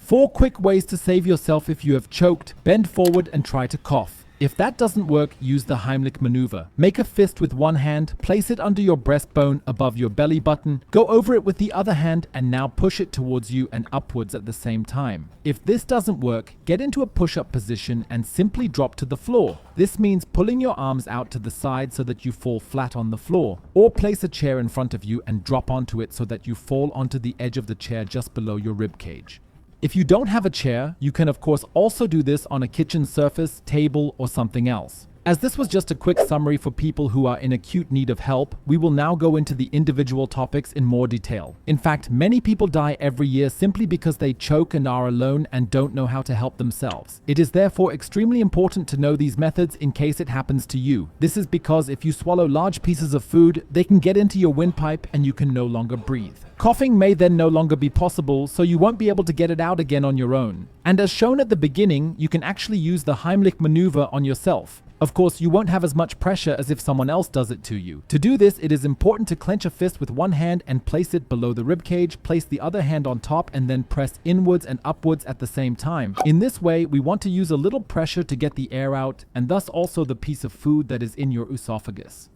4 quick ways to save yourself if you have choked. Bend forward and try to cough. If that doesn't work, use the Heimlich maneuver. Make a fist with one hand, place it under your breastbone above your belly button, go over it with the other hand, and now push it towards you and upwards at the same time. If this doesn't work, get into a push-up position and simply drop to the floor. This means pulling your arms out to the side so that you fall flat on the floor, or place a chair in front of you and drop onto it so that you fall onto the edge of the chair just below your rib cage. If you don't have a chair, you can of course also do this on a kitchen surface, table, or something else. As this was just a quick summary for people who are in acute need of help, we will now go into the individual topics in more detail. In fact, many people die every year simply because they choke and are alone and don't know how to help themselves. It is therefore extremely important to know these methods in case it happens to you. This is because if you swallow large pieces of food, they can get into your windpipe and you can no longer breathe. Coughing may then no longer be possible, so you won't be able to get it out again on your own. And as shown at the beginning, you can actually use the Heimlich maneuver on yourself. Of course, you won't have as much pressure as if someone else does it to you. To do this, it is important to clench a fist with one hand and place it below the ribcage, place the other hand on top, and then press inwards and upwards at the same time. In this way, we want to use a little pressure to get the air out, and thus also the piece of food that is in your esophagus.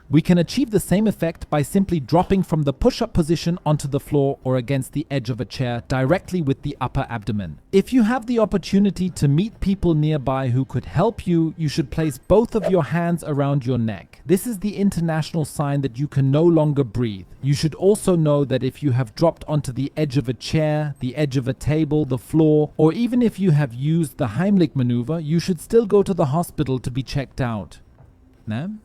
We can achieve the same effect by simply dropping from the push-up position onto the floor or against the edge of a chair directly with the upper abdomen. If you have the opportunity to meet people nearby who could help you, you should place both of your hands around your neck. This is the international sign that you can no longer breathe. You should also know that if you have dropped onto the edge of a chair, the edge of a table, the floor, or even if you have used the Heimlich maneuver, you should still go to the hospital to be checked out. Ma'am?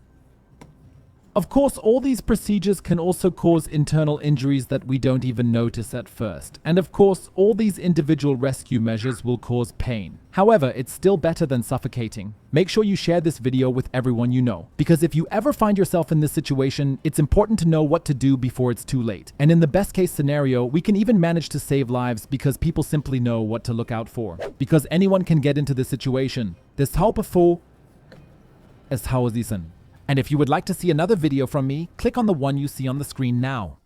Of course, all these procedures can also cause internal injuries that we don't even notice at first. And of course, all these individual rescue measures will cause pain. However, it's still better than suffocating. Make sure you share this video with everyone you know, because if you ever find yourself in this situation, it's important to know what to do before it's too late. And in the best case scenario, we can even manage to save lives because people simply know what to look out for. Because anyone can get into this situation. Deshalb bevor es hausen. And if you would like to see another video from me, click on the one you see on the screen now.